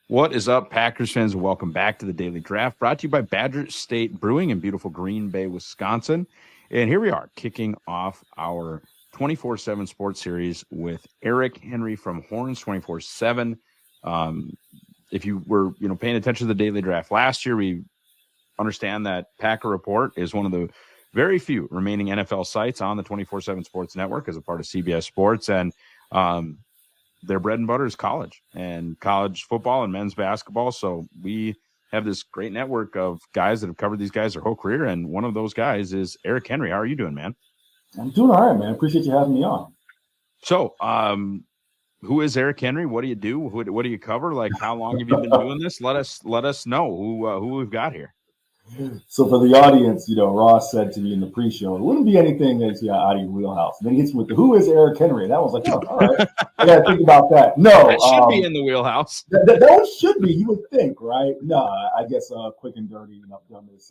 What is up, Packers fans? Welcome back to the Daily Draft, brought to you by Badger State Brewing in beautiful Green Bay, Wisconsin. And here we are, kicking off our 24/7 sports series with Eric Henry from Horns 24/7. If you were, paying attention to the Daily Draft last year, we understand that Packer Report is one of the very few remaining NFL sites on the 24/7 Sports Network as a part of CBS Sports, and their bread and butter is college and college football and men's basketball. So we have this great network of guys that have covered these guys their whole career. And one of those guys is Eric Henry. How are you doing, man? I'm doing all right, man. Appreciate you having me on. So, who is Eric Henry? What do you do? What do you cover? Like, how long have you been doing this? Let us know who we've got here. So for the audience, Ross said to me in the pre-show, it wouldn't be anything that's out of your wheelhouse. And then he hits me with who is Eric Henry? And I was like, oh, all right. I got to think about that. No. That should be in the wheelhouse. That should be, you would think, right? No, I guess quick and dirty. I've done this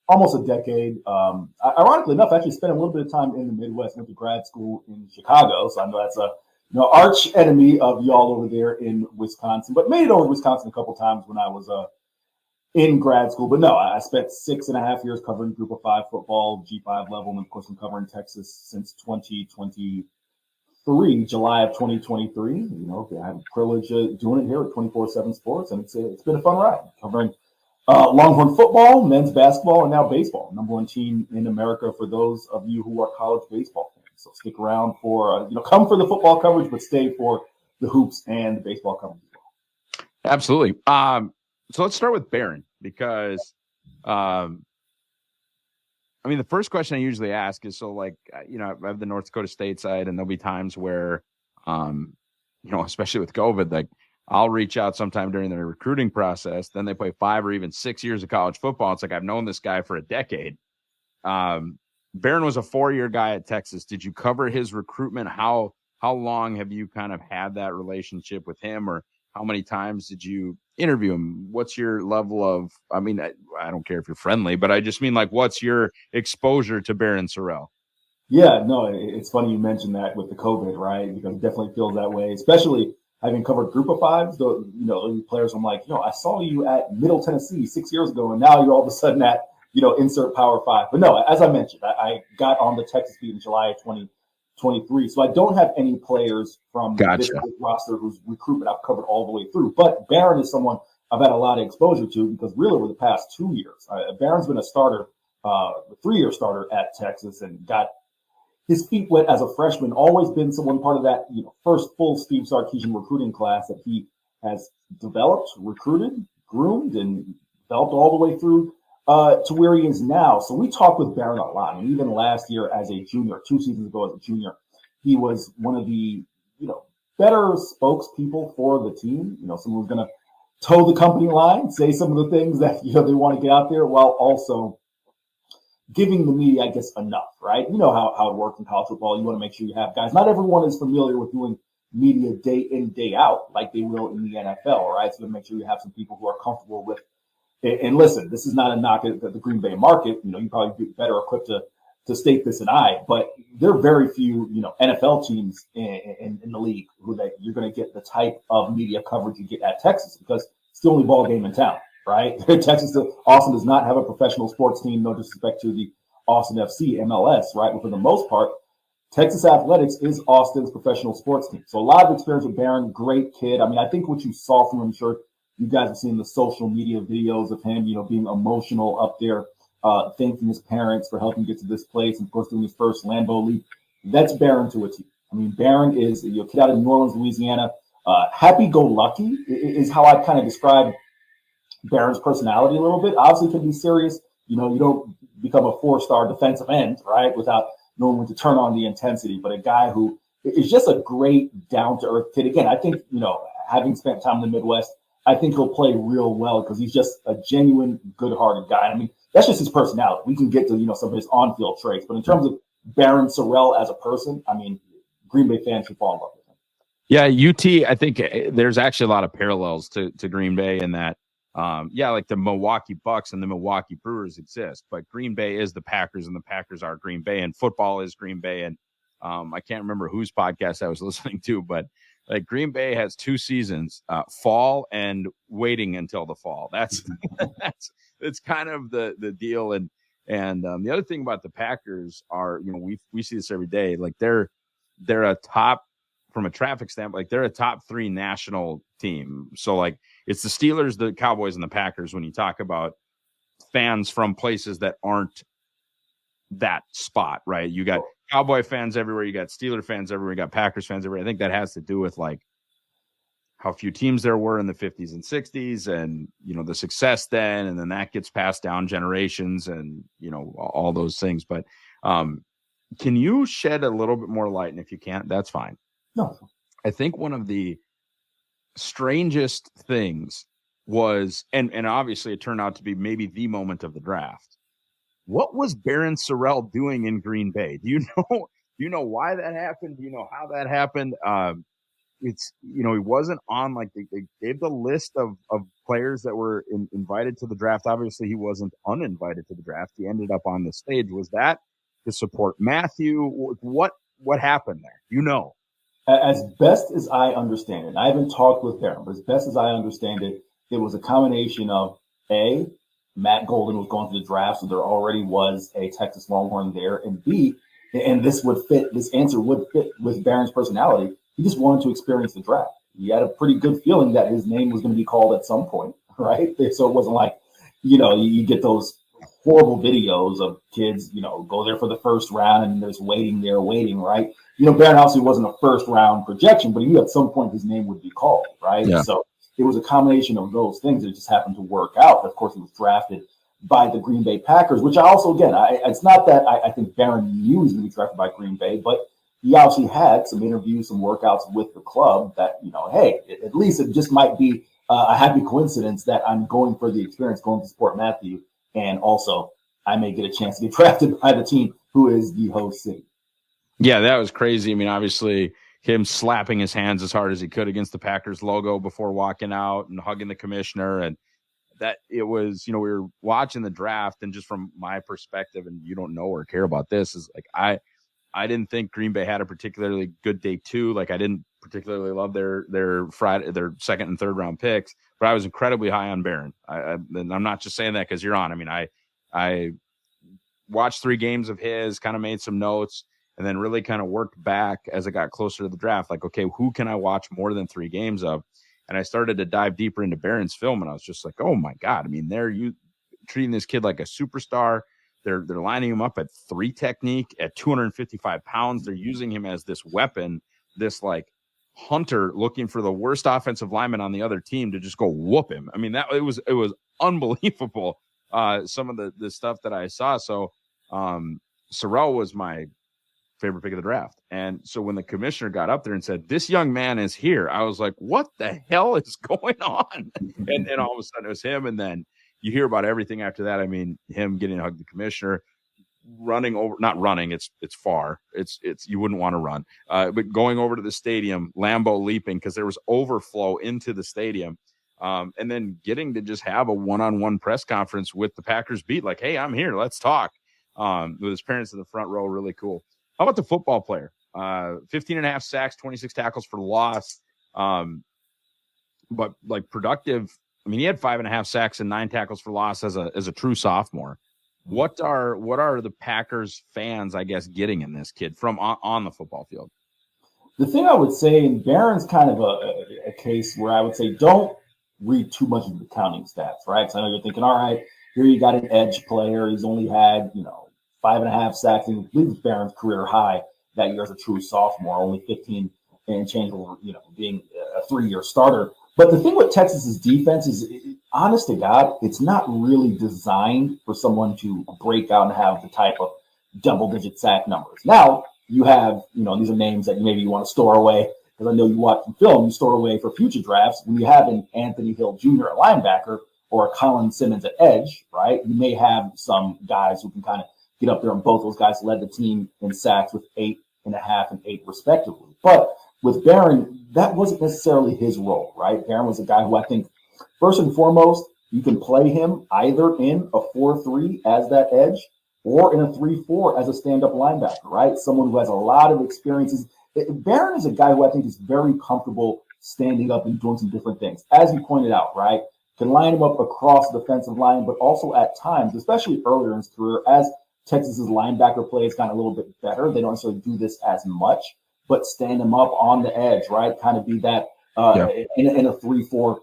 almost a decade. Ironically enough, I actually spent a little bit of time in the Midwest, went to grad school in Chicago. So I know that's a arch enemy of y'all over there in Wisconsin, but made it over to Wisconsin a couple times when I was in grad school. But no, I spent 6.5 years covering Group of 5 football, G5 level, and of course I'm covering Texas since 2023, July of 2023. I have the privilege of doing it here at 24/7 Sports, and it's been a fun ride covering Longhorn football, men's basketball, and now baseball. Number one team in America for those of you who are college baseball fans. So stick around for come for the football coverage, but stay for the hoops and the baseball coverage as well. Absolutely. So let's start with Barryn, because the first question I usually ask is, so I have the North Dakota State side, and there'll be times where, especially with COVID, like I'll reach out sometime during the recruiting process. Then they play 5 or even 6 years of college football. It's like, I've known this guy for a decade. Barryn was a 4-year guy at Texas. Did you cover his recruitment? How long have you kind of had that relationship with him, or how many times did you interview him? What's your level of, I don't care if you're friendly, but I just mean, like, what's your exposure to Barryn Sorrell? Yeah, no, it's funny you mentioned that with the COVID, right? Because it definitely feels that way, especially having covered Group of 5s. Players, I'm like, I saw you at Middle Tennessee 6 years ago, and now you're all of a sudden at, insert Power 5. But no, as I mentioned, I got on the Texas beat in July of 2023. So I don't have any players from this roster whose recruitment I've covered all the way through. But Barryn is someone I've had a lot of exposure to, because really over the past 2 years, Barron's been a starter, a 3-year starter at Texas, and got his feet wet as a freshman. Always been someone part of that first full Steve Sarkisian recruiting class that he has developed, recruited, groomed, and developed all the way through to where he is now. So we talked with Barryn a lot. And even last year as a junior, 2 seasons ago as a junior, he was one of the, better spokespeople for the team. Someone who's going to toe the company line, say some of the things that, they want to get out there, while also giving the media, I guess, enough, right? You know how it works in college football. You want to make sure you have guys. Not everyone is familiar with doing media day in, day out like they will in the NFL, right? So you make sure you have some people who are comfortable with. And listen, this is not a knock at the Green Bay market. You probably be better equipped to state this than I, but there are very few, NFL teams in the league who that you're going to get the type of media coverage you get at Texas, because it's the only ball game in town, right? Austin does not have a professional sports team. No disrespect to the Austin FC, MLS, right? But for the most part, Texas Athletics is Austin's professional sports team. So a lot of experience with Barryn, great kid. I think what you saw from him, sure, you guys have seen the social media videos of him, being emotional up there, thanking his parents for helping get to this place, and of course doing his first Lambeau Leap. That's Barryn to a T. Barryn is a kid out of New Orleans, Louisiana. Happy-go-lucky is how I kind of describe Barron's personality a little bit. Obviously, can be serious. You don't become a 4-star defensive end, right, without knowing when to turn on the intensity. But a guy who is just a great down-to-earth kid. Again, I think, having spent time in the Midwest, I think he'll play real well because he's just a genuine, good-hearted guy. That's just his personality. We can get to, some of his on-field traits. But in terms of Barryn Sorrell as a person, Green Bay fans should fall in love with him. Yeah, UT, I think there's actually a lot of parallels to Green Bay in that, like the Milwaukee Bucks and the Milwaukee Brewers exist, but Green Bay is the Packers and the Packers are Green Bay, and football is Green Bay. And I can't remember whose podcast I was listening to, but Like Green Bay has 2 seasons, fall and waiting until the fall. That's that's kind of the deal. And the other thing about the Packers are, we see this every day. Like they're a top, from a traffic standpoint, like they're a top 3 national team. So like it's the Steelers, the Cowboys, and the Packers when you talk about fans from places that aren't that spot, right? You got Cowboy fans everywhere, you got Steeler fans everywhere, you got Packers fans everywhere. I think that has to do with like how few teams there were in the 50s and 60s, and the success then, and then that gets passed down generations, and all those things. But can you shed a little bit more light? And if you can't, that's fine. No, I think one of the strangest things was, and obviously it turned out to be maybe the moment of the draft. What was Barryn Sorrell doing in Green Bay? Do you know why that happened? Do you know how that happened? It's, he wasn't on, like, they gave the list of players that were invited to the draft. Obviously he wasn't uninvited to the draft. He ended up on the stage. Was that to support Matthew? What happened there? As best as I understand it, I haven't talked with Barryn, but as best as I understand it, it was a combination of Matt Golden was going to the draft, so there already was a Texas Longhorn there, and B, and this answer would fit with Barron's personality. He just wanted to experience the draft. He had a pretty good feeling that his name was going to be called at some point, right? So it wasn't like, you get those horrible videos of kids, go there for the first round and there's waiting, right? Barryn obviously wasn't a first round projection, but he knew at some point his name would be called, right? Yeah. So it was a combination of those things that just happened to work out. Of course, he was drafted by the Green Bay Packers, which I also, again, it's not that I think Barryn knew he was going to be drafted by Green Bay, but he obviously had some interviews, some workouts with the club that, hey, at least it just might be a happy coincidence that I'm going for the experience, going to support Matthew. And also, I may get a chance to get drafted by the team who is the host city. Yeah, that was crazy. I mean, obviously, him slapping his hands as hard as he could against the Packers logo before walking out and hugging the commissioner. And that it was, we were watching the draft, and just from my perspective, and you don't know or care about this, is like I didn't think Green Bay had a particularly good day 2. Like I didn't particularly love their second and third round picks, but I was incredibly high on Barryn. And I'm not just saying that because you're on. I mean, I watched 3 games of his, kind of made some notes, and then really kind of worked back as it got closer to the draft. Like, okay, who can I watch more than 3 games of? And I started to dive deeper into Barron's film, and I was just like, oh my God. I mean, you treating this kid like a superstar. They're lining him up at 3 technique at 255 pounds. They're using him as this weapon, this like hunter looking for the worst offensive lineman on the other team to just go whoop him. I mean, it was unbelievable. Some of the stuff that I saw. So Sorrell was my favorite pick of the draft. And so when the commissioner got up there and said, this young man is here, I was like, what the hell is going on? And all of a sudden it was him. And then you hear about everything after that. I mean, him getting to hug the commissioner, running over, not running, it's far. It's you wouldn't want to run, but going over to the stadium, Lambeau leaping because there was overflow into the stadium. And then getting to just have a one-on-one press conference with the Packers beat, like, hey, I'm here, let's talk. With his parents in the front row, really cool. How about the football player? 15 and a half sacks, 26 tackles for loss. But like productive. I mean, he had 5.5 sacks and 9 tackles for loss as a true sophomore. What are the Packers fans, I guess, getting in this kid from on the football field? The thing I would say, and Barron's kind of a case where I would say don't read too much into the counting stats, right? Because I know you're thinking, all right, here you got an edge player. He's only had, 5.5 sacks, and I believe it's Barron's career high that year as a true sophomore, only 15 and change over, being a 3-year starter. But the thing with Texas's defense is, honest to God, it's not really designed for someone to break out and have the type of double-digit sack numbers. Now, you have, these are names that maybe you want to store away, because I know you watch some film, you store away for future drafts. When you have an Anthony Hill Jr. at linebacker or a Colin Simmons at edge, right, you may have some guys who can kind of get up there, and both those guys led the team in sacks with 8.5 and 8 respectively. But with Barryn, that wasn't necessarily his role, right? Barryn was a guy who I think, first and foremost, you can play him either in a 4-3 as that edge or in a 3-4 as a stand-up linebacker, right? Someone who has a lot of experiences. Barryn is a guy who I think is very comfortable standing up and doing some different things. As you pointed out, right? Can line him up across the defensive line, but also at times, especially earlier in his career, as Texas's linebacker play has gotten a little bit better. They don't necessarily do this as much, but stand him up on the edge, right? Kind of be that in a 3-4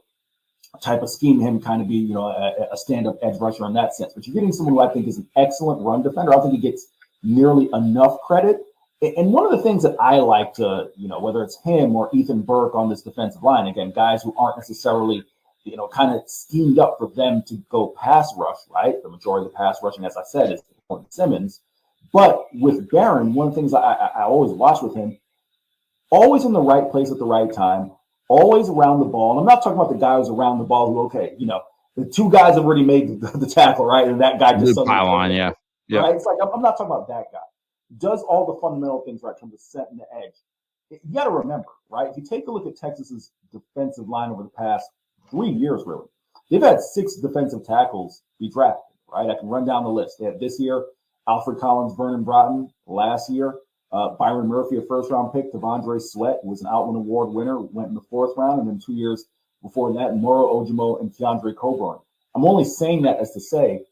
type of scheme, him kind of be, a stand-up edge rusher in that sense. But you're getting someone who I think is an excellent run defender. I don't think he gets nearly enough credit. And one of the things that I like to, whether it's him or Ethan Burke on this defensive line, again, guys who aren't necessarily, kind of schemed up for them to go pass rush, right? The majority of the pass rushing, as I said, is Simmons. But with Barryn, one of the things I always watch with him, always in the right place at the right time, always around the ball. And I'm not talking about the guy who's around the ball who, the two guys have already made the tackle, right? And that guy just suddenly pile on, yeah. Right? It's like, I'm not talking about that guy. Does all the fundamental things right from the setting the edge. You got to remember, right? If you take a look at Texas's defensive line over the past 3 years, really, they've had 6 defensive tackles be drafted, right? I can run down the list. They had this year, Alfred Collins, Vernon Broughton. Last year, Byron Murphy, a first-round pick. Devondre Sweat was an Outland Award winner, went in the 4th round. And then 2 years before that, Moro Ojimo and Keandre Coburn. I'm only saying that as to say,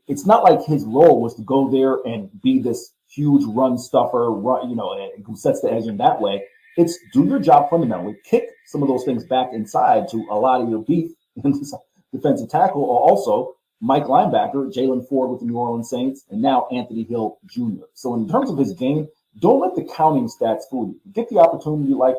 it's not like his role was to go there and be this huge run stuffer, and who sets the edge in that way. It's do your job fundamentally, kick some of those things back inside to a lot of your beef in defensive tackle, or also Mike linebacker, Jalen Ford with the New Orleans Saints, and now Anthony Hill Jr. So in terms of his game, don't let the counting stats fool you. Get the opportunity like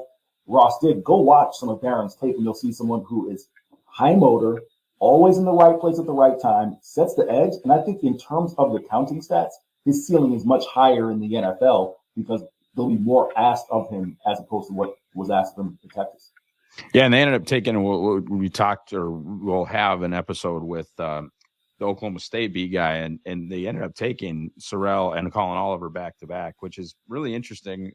Ross did. Go watch some of Barron's tape, and you'll see someone who is high motor, always in the right place at the right time, sets the edge. And I think in terms of the counting stats, his ceiling is much higher in the NFL because there'll be more asked of him as opposed to what was asked of him in Texas. Yeah, and they ended up taking, we talked, or we'll have an episode with the Oklahoma State beat guy, and they ended up taking Sorrell and Colin Oliver back-to-back, which is really interesting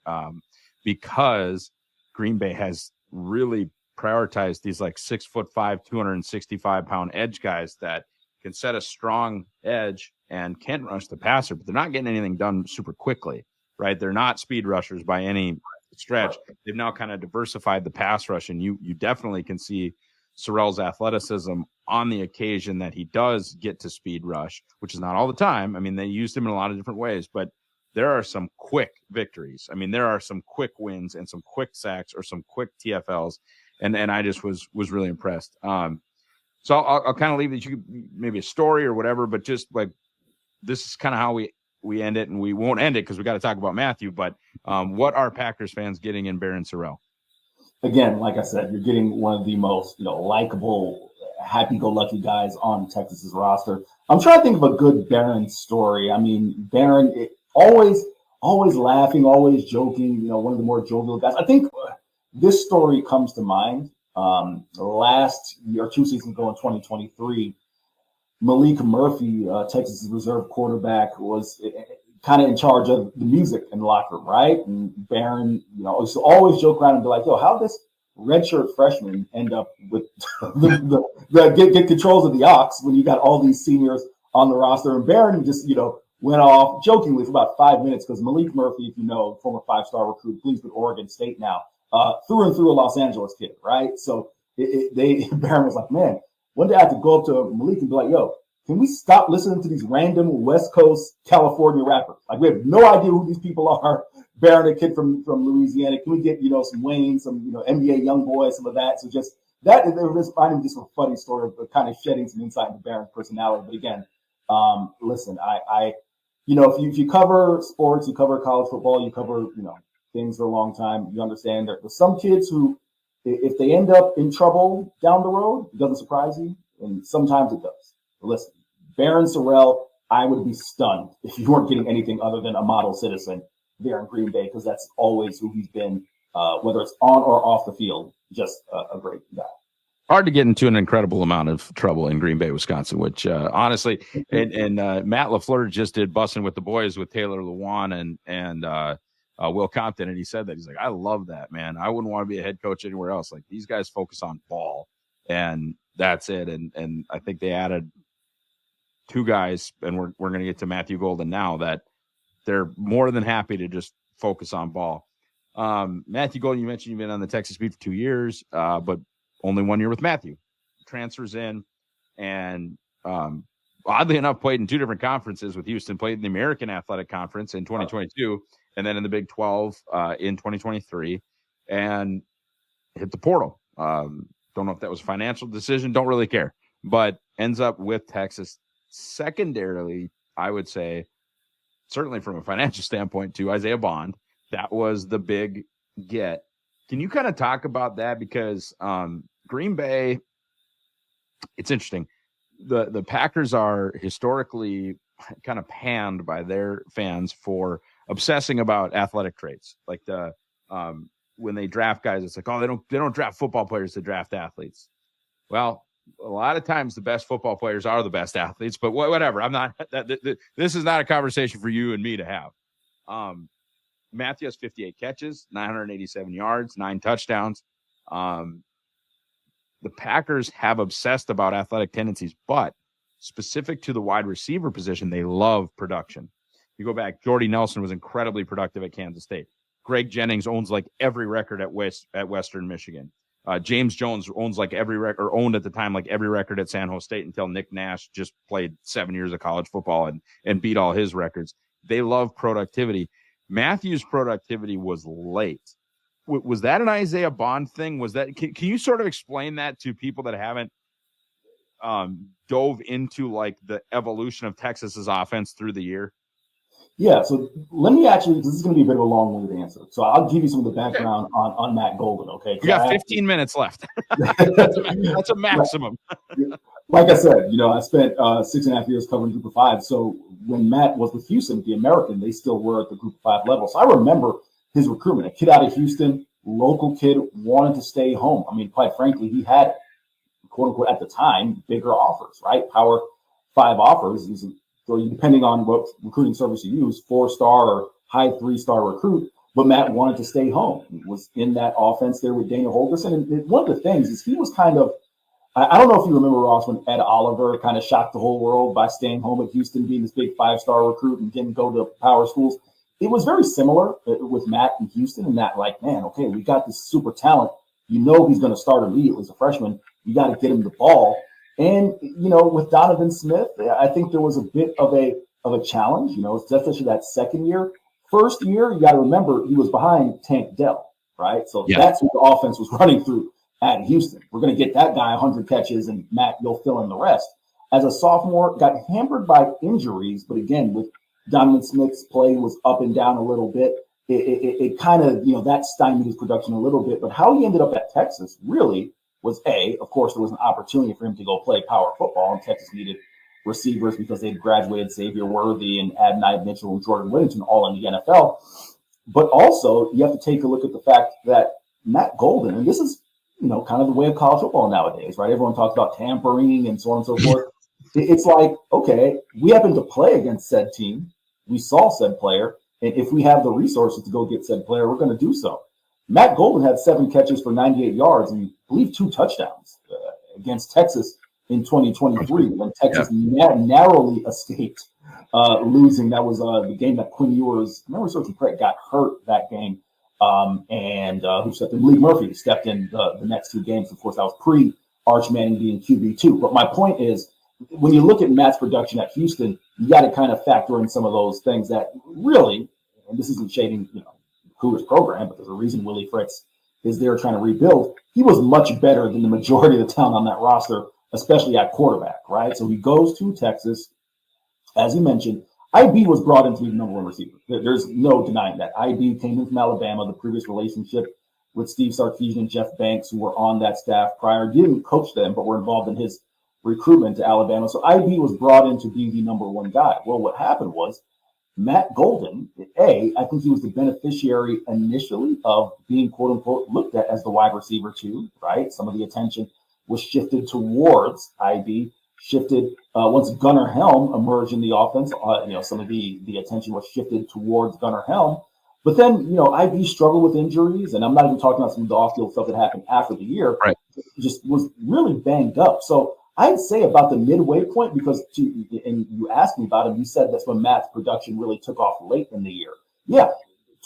because Green Bay has really prioritized these like 6'5", 265-pound edge guys that can set a strong edge and can rush the passer, but they're not getting anything done super quickly, right? They're not speed rushers by any stretch. They've now kind of diversified the pass rush, and you definitely can see Sorrell's athleticism on the occasion that he does get to speed rush, which is not all the time. I mean, they used him in a lot of different ways, but there are some quick victories. I mean, there are some quick wins and some quick sacks or some quick TFLs, and I just was really impressed. So I'll kind of leave that, you maybe a story or whatever, but just like this is kind of how we end it, and we won't end it because we got to talk about Matthew. But what are Packers fans getting in Barryn Sorrell? Again, like I said, you're getting one of the most likable, happy-go-lucky guys on Texas's roster. I'm trying to think of a good Barryn story. I mean, Barryn always laughing, always joking. One of the more jovial guys. I think this story comes to mind. Last year, 2 seasons ago in 2023, Malik Murphy, Texas' reserve quarterback, was kind of in charge of the music in the locker room, right? And Barryn, used to always joke around and be like, "Yo, how this redshirt freshman end up with get controls of the aux when you got all these seniors on the roster?" And Barryn just, went off jokingly for about 5 minutes because Malik Murphy, if you know, former 5-star recruit, plays with Oregon State now, through and through a Los Angeles kid, right? So Barryn was like, "Man, one day I have to go up to Malik and be like, yo, can we stop listening to these random West Coast California rappers? Like, we have no idea who these people are. Barryn, a kid from Louisiana. Can we get, some Wayne, some, NBA young boy, some of that?" So just that, it was finding just a funny story of kind of shedding some insight into Barryn's personality. But again, listen, if you cover sports, you cover college football, you cover, things for a long time, you understand that there's some kids who, if they end up in trouble down the road, it doesn't surprise you. And sometimes it does. But listen, Barryn Sorrell, I would be stunned if you weren't getting anything other than a model citizen there in Green Bay, because that's always who he's been, whether it's on or off the field, just a great guy. Hard to get into an incredible amount of trouble in Green Bay, Wisconsin, which honestly, and Matt LaFleur just did Bussin' with the Boys with Taylor Lewan and Will Compton, and he said that. He's like, "I love that, man. I wouldn't want to be a head coach anywhere else. Like, these guys focus on ball, and that's it." And I think they added 2 guys, and we're going to get to Matthew Golden now, that they're more than happy to just focus on ball. Matthew Golden, you mentioned you've been on the Texas beat for 2 years, but only 1 year with Matthew. Transfers in, and oddly enough, played in 2 different conferences with Houston. Played in the American Athletic Conference in 2022, and then in the Big 12 in 2023, and hit the portal. Don't know if that was a financial decision. Don't really care, but ends up with Texas. Secondarily, I would say, certainly from a financial standpoint, to Isaiah Bond. That was the big get. Can you kind of talk about that? Because Green Bay, it's interesting. The Packers are historically kind of panned by their fans for obsessing about athletic traits. Like when they draft guys, it's like, oh, they don't draft football players, they draft athletes. Well, a lot of times the best football players are the best athletes, but whatever. I'm not. This is not a conversation for you and me to have. Matthew has 58 catches, 987 yards, 9 touchdowns. The Packers have obsessed about athletic tendencies, but specific to the wide receiver position, they love production. You go back, Jordy Nelson was incredibly productive at Kansas State. Greg Jennings owns like every record at Western Michigan. James Jones owns like every record, or owned at the time like every record at San Jose State, until Nick Nash just played 7 years of college football and beat all his records. They love productivity. Matthew's productivity was late. Was that an Isaiah Bond thing? Was that? Can you sort of explain that to people that haven't dove into like the evolution of Texas's offense through the year? Yeah, so let me actually, this is going to be a bit of a long-winded answer. So I'll give you some of the background on Matt Golden, okay? We got 15 minutes left. That's a maximum. Like I said, I spent 6.5 years covering Group of 5. So when Matt was with Houston, the American, they still were at the Group of 5 level. So I remember his recruitment. A kid out of Houston, local kid, wanted to stay home. I mean, quite frankly, he had, quote unquote, at the time, bigger offers, right? Power 5 offers. So depending on what recruiting service you use, 4-star or high 3-star recruit. But Matt wanted to stay home. He was in that offense there with Dana Holgorsen. And one of the things is he was kind of, I don't know if you remember, Ross, when Ed Oliver kind of shocked the whole world by staying home at Houston, being this big 5-star recruit and didn't go to power schools. It was very similar with Matt in Houston, in that, like, man, okay, we got this super talent. He's going to start immediately as a freshman. You got to get him the ball. And, with Donovan Smith, I think there was a bit of a challenge, especially that second year. First year, you got to remember, he was behind Tank Dell, right? So That's what the offense was running through at Houston. We're going to get that guy 100 catches, and Matt, you'll fill in the rest. As a sophomore, got hampered by injuries, but again, with Donovan Smith's play was up and down a little bit. It kind of, that stymied his production a little bit. But how he ended up at Texas really was, of course, there was an opportunity for him to go play power football, and Texas needed receivers because they had graduated Xavier Worthy and Adonai Mitchell and Jordan Whittington all in the NFL. But also, you have to take a look at the fact that Matt Golden, and this is, kind of the way of college football nowadays, right? Everyone talks about tampering and so on and so forth. It's like, okay, we happen to play against said team. We saw said player. And if we have the resources to go get said player, we're going to do so. Matt Golden had 7 catches for 98 yards and I believe 2 touchdowns against Texas in 2023 when Texas narrowly escaped losing. That was the game that Quinn Ewers, memory serves me correct, got hurt that game. And who stepped in? Lee Murphy stepped in the next 2 games. Of course, that was pre-Arch Manning being QB2. But my point is, when you look at Matt's production at Houston, you got to kind of factor in some of those things that really, and this isn't shading, Cougars program, but there's a reason Willie Fritz is there trying to rebuild. He was much better than the majority of the talent on that roster, especially at quarterback, right? So he goes to Texas. As you mentioned, IB was brought in to be the number 1 receiver. There's no denying that. IB came in from Alabama. The previous relationship with Steve Sarkisian and Jeff Banks, who were on that staff prior, didn't coach them, but were involved in his recruitment to Alabama. So IB was brought in to be the number 1 guy. Well, what happened was Matt Golden, I think he was the beneficiary initially of being, quote unquote, looked at as the wide receiver too, right? Some of the attention was shifted towards IB, shifted once Gunnar Helm emerged in the offense, some of the attention was shifted towards Gunnar Helm. But then, IB struggled with injuries, and I'm not even talking about some of the off-field stuff that happened after the year. Right. Just was really banged up. So I'd say about the midway point, because and you asked me about him, you said that's when Matt's production really took off late in the year. Yeah,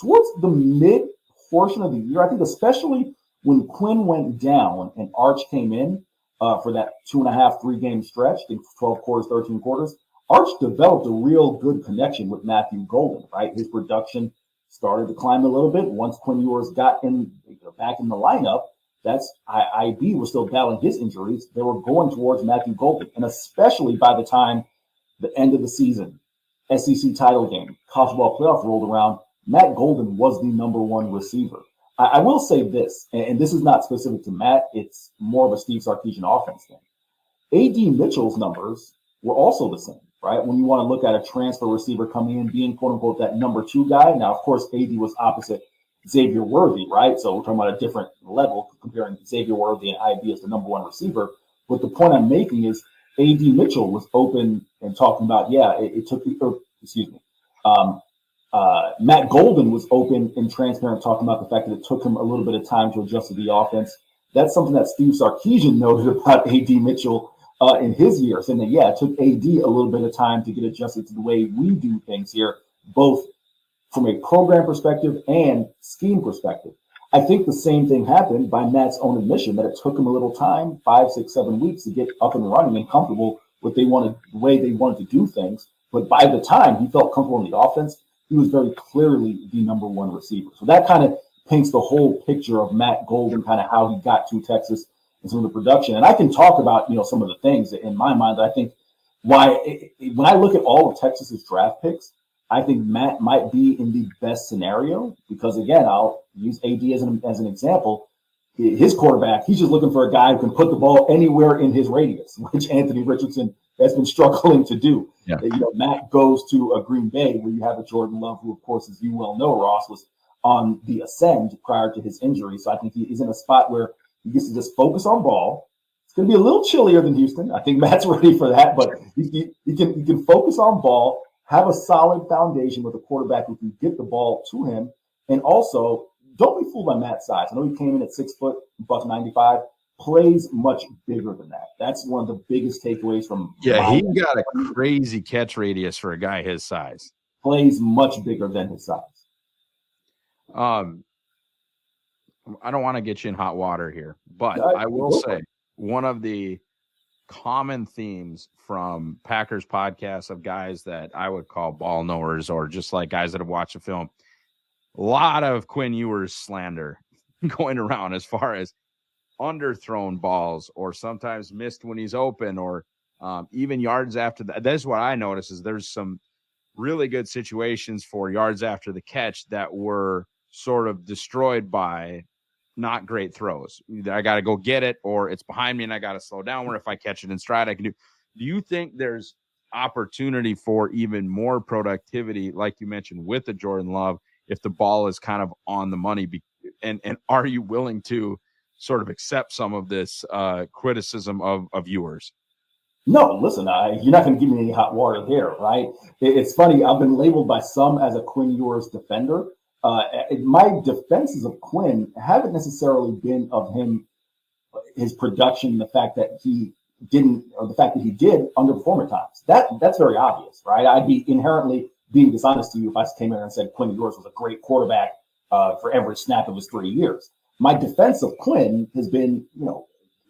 towards the mid portion of the year, I think especially when Quinn went down and Arch came in for that 2.5, 3 game stretch, I think 12 quarters, 13 quarters, Arch developed a real good connection with Matthew Golden, right? His production started to climb a little bit once Quinn Ewers got back in the lineup. That's IB was still battling his injuries. They were going towards Matthew Golden, and especially by the time the end of the season, SEC title game, college football playoff rolled around, Matt Golden was the number one receiver. I will say this, and this is not specific to Matt, it's more of a Steve Sarkisian offense thing. A.D. Mitchell's numbers were also the same, right? When you want to look at a transfer receiver coming in, being quote unquote that number 2 guy. Now, of course, A.D. was opposite Xavier Worthy, right? So we're talking about a different level comparing Xavier Worthy and IB as the number 1 receiver. But the point I'm making is A.D. Mitchell was open and talking about, Matt Golden was open and transparent, talking about the fact that it took him a little bit of time to adjust to the offense. That's something that Steve Sarkisian noted about A.D. Mitchell in his year, saying that, it took A.D. a little bit of time to get adjusted to the way we do things here, both from a program perspective and scheme perspective. I think the same thing happened by Matt's own admission, that it took him a little time, 5, 6, 7 weeks to get up and running and comfortable with the way they wanted to do things. But by the time he felt comfortable in the offense, he was very clearly the number 1 receiver. So that kind of paints the whole picture of Matt Golden, kind of how he got to Texas and some of the production. And I can talk about, some of the things in my mind that I think when I look at all of Texas's draft picks, I think Matt might be in the best scenario because, again, I'll use AD as an example. His quarterback, he's just looking for a guy who can put the ball anywhere in his radius, which Anthony Richardson has been struggling to do. Yeah. Matt goes to a Green Bay where you have a Jordan Love, who, of course, as you well know, Ross, was on the ascend prior to his injury. So I think he is in a spot where he gets to just focus on ball. It's going to be a little chillier than Houston. I think Matt's ready for that, but he can focus on ball, have a solid foundation with a quarterback who can get the ball to him. And also, don't be fooled by Matt's size. I know he came in at 6 foot, $195, plays much bigger than that. That's one of the biggest takeaways from. Yeah, he got a crazy catch radius for a guy his size. Plays much bigger than his size. I don't want to get you in hot water here, but I will say one of the common themes from Packers podcasts of guys that I would call ball knowers or just like guys that have watched the film, a lot of Quinn Ewers slander going around as far as underthrown balls or sometimes missed when he's open or even yards after that. That's what I notice is there's some really good situations for yards after the catch that were sort of destroyed by not great throws. Either I got to go get it or it's behind me and I got to slow down, where if I catch it in stride, I can do. Do you think there's opportunity for even more productivity, like you mentioned, with the Jordan Love, if the ball is kind of on the money? And are you willing to sort of accept some of this criticism of viewers? No, listen, you're not going to give me any hot water there, right? It's funny. I've been labeled by some as a Quinn Ewers defender. My defenses of Quinn haven't necessarily been of him, his production, the fact that he didn't, or the fact that he did underperform at times. That's very obvious, right? I'd be inherently being dishonest to you if I came here and said Quinn Ewers was a great quarterback for every snap of his 3 years. My defense of Quinn has been,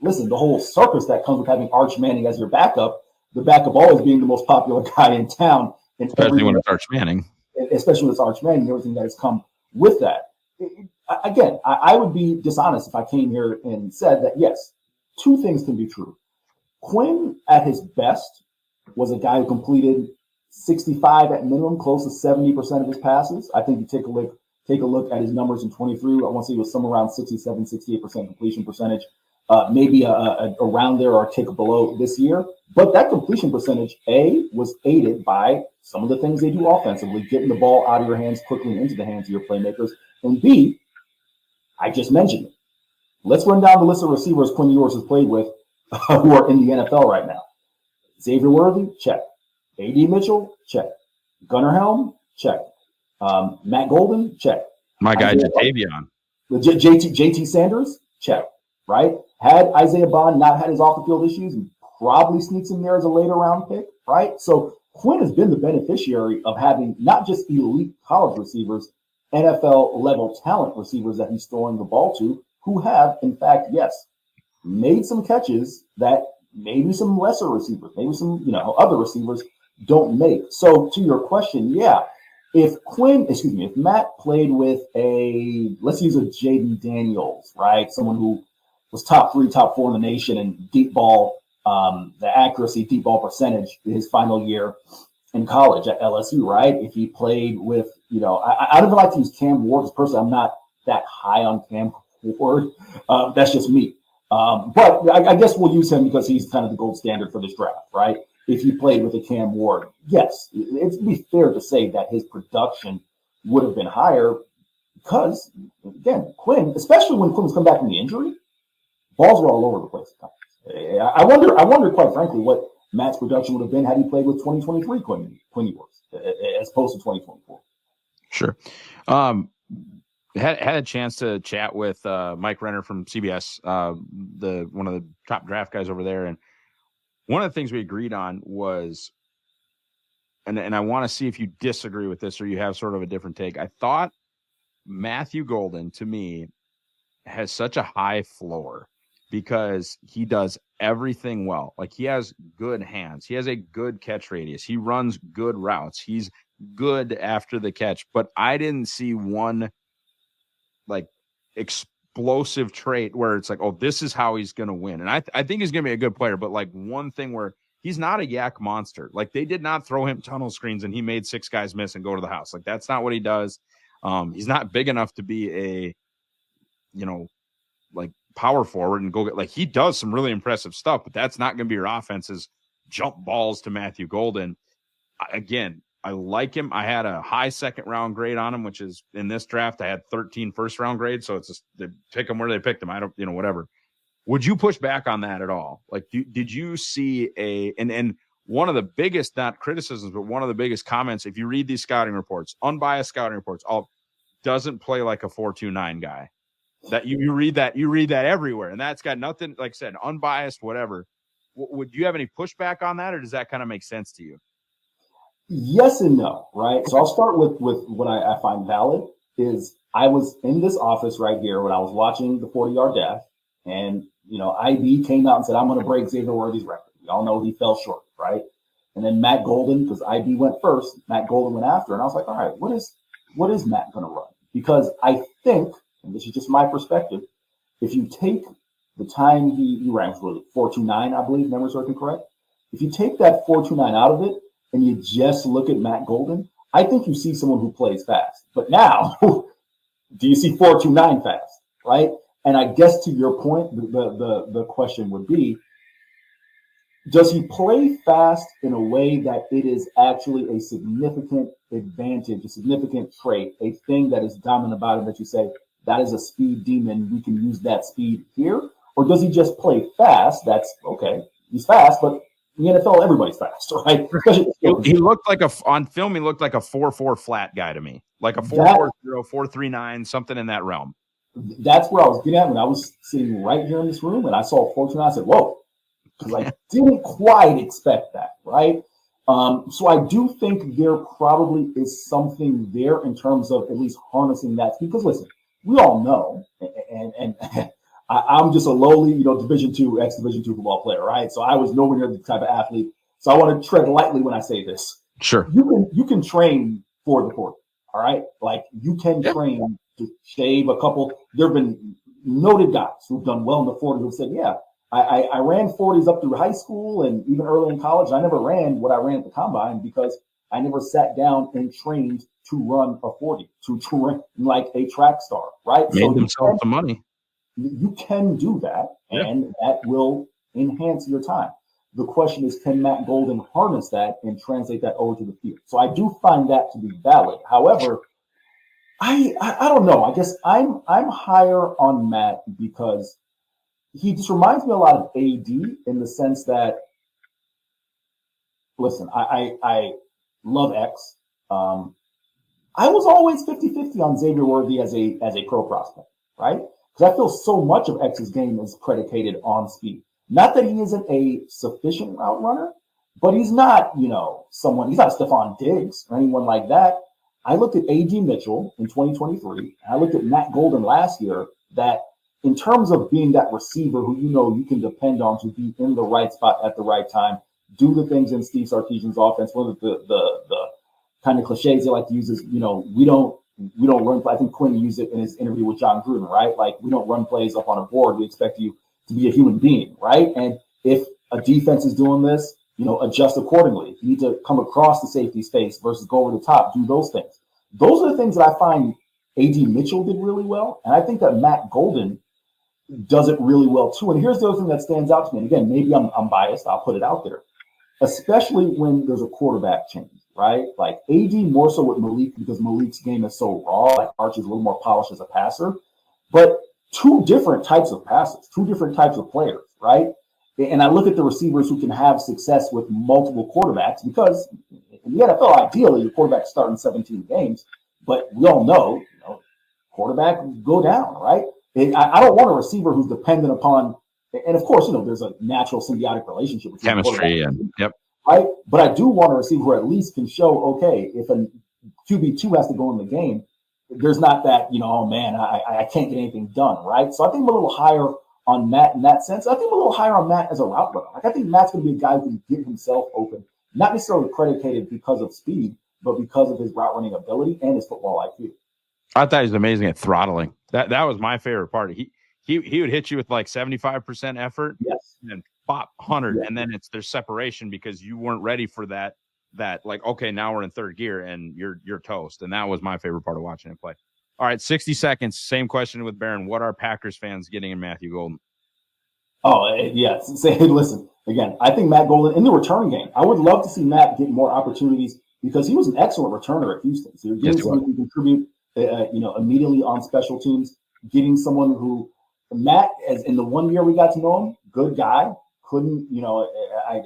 listen, the whole circus that comes with having Arch Manning as your backup, the backup always being the most popular guy in town. Especially when it's Arch Manning. Especially when it's Arch Manning and everything that has come with that. Again, I would be dishonest if I came here and said that, yes, 2 things can be true. Quinn, at his best, was a guy who completed 65 at minimum, close to 70% of his passes. I think you take a look at his numbers in 23. I want to say he was somewhere around 67, 68% completion percentage. Maybe around there or a tick below this year. But that completion percentage, A, was aided by some of the things they do offensively, getting the ball out of your hands quickly and into the hands of your playmakers. And B, I just mentioned it. Let's run down the list of receivers Quinn Ewers has played with who are in the NFL right now. Xavier Worthy, check. A.D. Mitchell, check. Gunnar Helm, check. Matt Golden, check. My guy, Jatavion. JT Sanders, check. Right? Had Isaiah Bond not had his off-the-field issues, he probably sneaks in there as a later round pick, right? So Quinn has been the beneficiary of having not just elite college receivers, NFL level talent receivers that he's throwing the ball to, who have, in fact, yes, made some catches that maybe some lesser receivers, maybe some, other receivers don't make. So to your question, yeah, if Matt played with let's use a Jaden Daniels, right? Someone who was top 3, top 4 in the nation in deep ball, the accuracy, deep ball percentage his final year in college at LSU, right? If he played with, I don't even like to use Cam Ward because personally I'm not that high on Cam Ward. That's just me. But I guess we'll use him because he's kind of the gold standard for this draft, right? If he played with a Cam Ward, yes, it'd be fair to say that his production would have been higher because, again, Quinn, especially when Quinn was coming back from the injury, balls were all over the place. I wonder, quite frankly, what Matt's production would have been had he played with 2023 Quinn Ewers as opposed to 2024. Sure. Had a chance to chat with Mike Renner from CBS, one of the top draft guys over there, and one of the things we agreed on was, and I want to see if you disagree with this or you have sort of a different take. I thought Matthew Golden, to me, has such a high floor because he does everything well. Like, he has good hands. He has a good catch radius. He runs good routes. He's good after the catch. But I didn't see one, like, explosive trait where it's like, oh, this is how he's going to win. And I think he's going to be a good player. But, like, one thing where he's not a yak monster. Like, they did not throw him tunnel screens and he made 6 guys miss and go to the house. Like, that's not what he does. He's not big enough to be a, like, power forward and go get, like, he does some really impressive stuff, but that's not going to be your offense's jump balls to Matthew Golden. Again, I like him. I had a high 2nd round grade on him, which is in this draft. I had 13 1st round grades. So it's just, they pick him where they picked him. I don't, whatever. Would you push back on that at all? Like, did you see and one of the biggest, not criticisms, but one of the biggest comments, if you read these scouting reports, unbiased scouting reports, doesn't play like a 4.29 guy. That you read that everywhere, and that's got nothing, like I said, unbiased, whatever. Would you have any pushback on that, or does that kind of make sense to you? Yes and no, right? So I'll start with what I find valid is I was in this office right here when I was watching the 40-yard dash, and IB came out and said, I'm going to break Xavier Worthy's record. We all know he fell short, right? And then Matt Golden, because IB went first, Matt Golden went after, and I was like, all right, what is Matt going to run? Because I think, and this is just my perspective, if you take the time he ranks, was it 4.29, I believe, memory serves me correct? If you take that 4.29 out of it and you just look at Matt Golden, I think you see someone who plays fast. But now, do you see 4.29 fast, right? And I guess to your point, the question would be, does he play fast in a way that it is actually a significant advantage, a significant trait, a thing that is dominant about him that you say, that is a speed demon, we can use that speed here? Or does he just play fast? That's okay, he's fast, but in the NFL, everybody's fast, right? He looked like on film, he looked like a 4.4 flat guy to me, like a 4.40, 4.39, something in that realm. That's where I was getting at when I was sitting right here in this room and I saw 4.29. I said, whoa, because I didn't quite expect that, right? So I do think there probably is something there in terms of at least harnessing that. Because listen, we all know, and I'm just a lowly, Division II, ex-Division II football player, right? So I was nowhere near the type of athlete. So I want to tread lightly when I say this. Sure. You can train for the 40, all right? Like, you can train to shave a couple. There have been noted guys who've done well in the 40 who've said, yeah, I ran 40s up through high school and even early in college. I never ran what I ran at the combine because I never sat down and trained to run a 40, to run like a track star, right? Made themselves some money. You can do that, and that will enhance your time. The question is, can Matt Golden harness that and translate that over to the field? So I do find that to be valid. However, I don't know. I guess I'm higher on Matt because he just reminds me a lot of AD in the sense that, listen, I love X. I was always 50-50 on Xavier Worthy as a pro prospect, right? Because I feel so much of X's game is predicated on speed. Not that he isn't a sufficient route runner, but he's not, he's not Stephon Diggs or anyone like that. I looked at A.D. Mitchell in 2023, and I looked at Matt Golden last year, that in terms of being that receiver who you can depend on to be in the right spot at the right time, do the things in Steve Sarkisian's offense. One of the kind of cliches they like to use is, we don't run. I think Quinn used it in his interview with John Gruden, right? Like, we don't run plays up on a board. We expect you to be a human being, right? And if a defense is doing this, adjust accordingly. You need to come across the safety space versus go over the top, do those things. Those are the things that I find A.D. Mitchell did really well. And I think that Matt Golden does it really well too. And here's the other thing that stands out to me. And again, maybe I'm biased. I'll put it out there. Especially when there's a quarterback change, right? Like AD more so with Malik, because Malik's game is so raw. Like Archie's a little more polished as a passer. But two different types of passes, two different types of players, right? And I look at the receivers who can have success with multiple quarterbacks, because in the NFL, ideally, your quarterback's starting 17 games. But we all know, quarterback go down, right? I don't want a receiver who's dependent upon, and of course, there's a natural symbiotic relationship between chemistry and yep. Right? But I do want a receiver who at least can show, okay, if a QB2 has to go in the game, there's not that, oh man, I can't get anything done, right? So I think I'm a little higher on Matt in that sense. I think I'm a little higher on Matt as a route runner. Like, I think Matt's going to be a guy who can get himself open, not necessarily predicated because of speed, but because of his route running ability and his football IQ. I thought he was amazing at throttling. That was my favorite part. He would hit you with like 75% effort, yes, and then pop 100, yeah. And then there's separation because you weren't ready for that. Like, okay, now we're in third gear and you're toast. And that was my favorite part of watching him play. All right, 60 seconds. Same question with Barryn. What are Packers fans getting in Matthew Golden? Oh, yes. Listen, again, I think Matt Golden in the return game, I would love to see Matt get more opportunities because he was an excellent returner at Houston. So you're getting someone who can contribute, immediately on special teams, getting someone who Matt, as in the 1 year we got to know him, good guy. Couldn't, I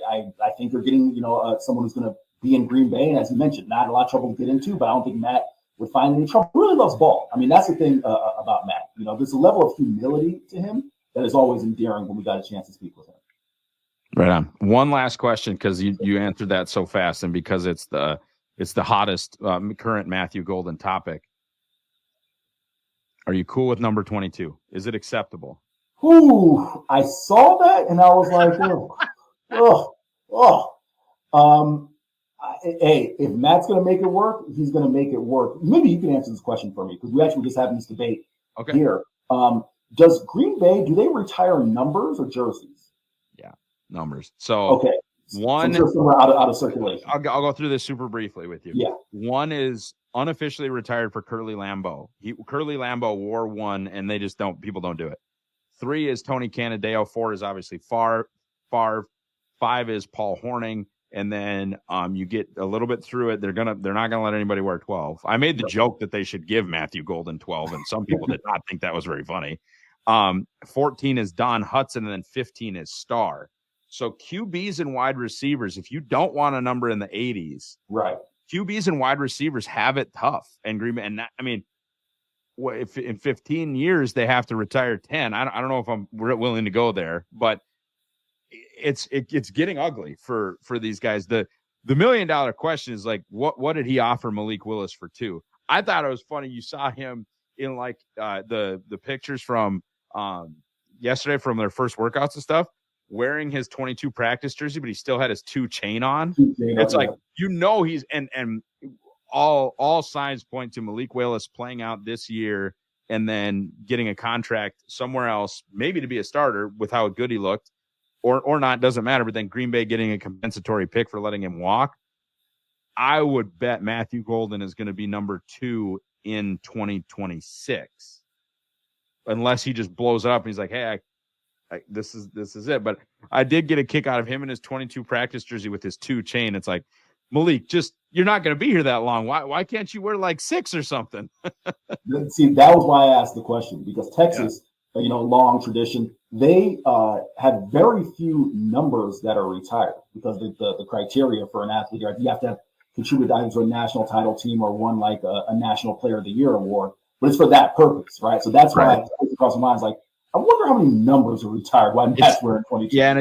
think you're getting, someone who's going to be in Green Bay. And as you mentioned, not a lot of trouble to get into, but I don't think Matt would find any trouble. He really loves ball. I mean, that's the thing about Matt. There's a level of humility to him that is always endearing when we got a chance to speak with him. Right on. One last question, because you answered that so fast, and because it's the hottest current Matthew Golden topic. Are you cool with number 22? Is it acceptable? Ooh, I saw that and I was like, hey, if Matt's going to make it work, he's going to make it work. Maybe you can answer this question for me, because we actually just having this debate here. Does Green Bay, do they retire numbers or jerseys? Yeah, numbers. So okay, one out of circulation. I'll go through this super briefly with you. Yeah, one is unofficially retired for Curly Lambeau. Curly Lambeau wore one, and they just people don't do it. 3 is Tony Canadeo. 4 is obviously Favre. 5 is Paul Hornung. And then you get a little bit through it. They're not gonna let anybody wear 12. I made the joke that they should give Matthew Golden 12, and some people did not think that was very funny. 14 is Don Hudson, and then 15 is Starr. So QBs and wide receivers, if you don't want a number in the 80s, right? QBs and wide receivers have it tough. And Green Bay, and I mean, if in 15 years they have to retire 10, I don't know if I'm willing to go there, but it's getting ugly for these guys. The $1 million question is like, what did he offer Malik Willis for 2? I thought it was funny. You saw him in like the pictures from yesterday from their first workouts and stuff, wearing his 22 practice jersey, but he still had his 2 chain on. It's like, he's and all signs point to Malik Willis playing out this year and then getting a contract somewhere else, maybe to be a starter with how good he looked, or not, doesn't matter. But then Green Bay getting a compensatory pick for letting him walk. I would bet Matthew Golden is going to be number 2 in 2026, unless he just blows it up and he's like, hey, this is it. But I did get a kick out of him in his 22 practice jersey with his 2 chain. It's like, Malik, you're not going to be here that long. Why can't you wear like 6 or something? See, that was why I asked the question, because Texas, long tradition, they have very few numbers that are retired, because the criteria for an athlete, you have to have contributed either to a national title team or won like a National Player of the Year award. But it's for that purpose, right? So that's why it's across my mind. It's like, I wonder how many numbers are retired. Why Matt's wearing 22? Yeah, and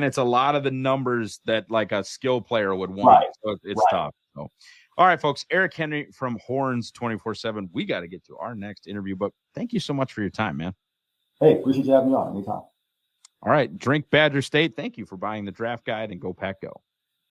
it's a lot of the numbers that like a skill player would want. Right. So it's tough. So, All right, folks. Eric Henry from Horns 24/7. We got to get to our next interview, but thank you so much for your time, man. Hey, appreciate you having me on anytime. All right. Drink Badger State. Thank you for buying the draft guide, and go Pack Go.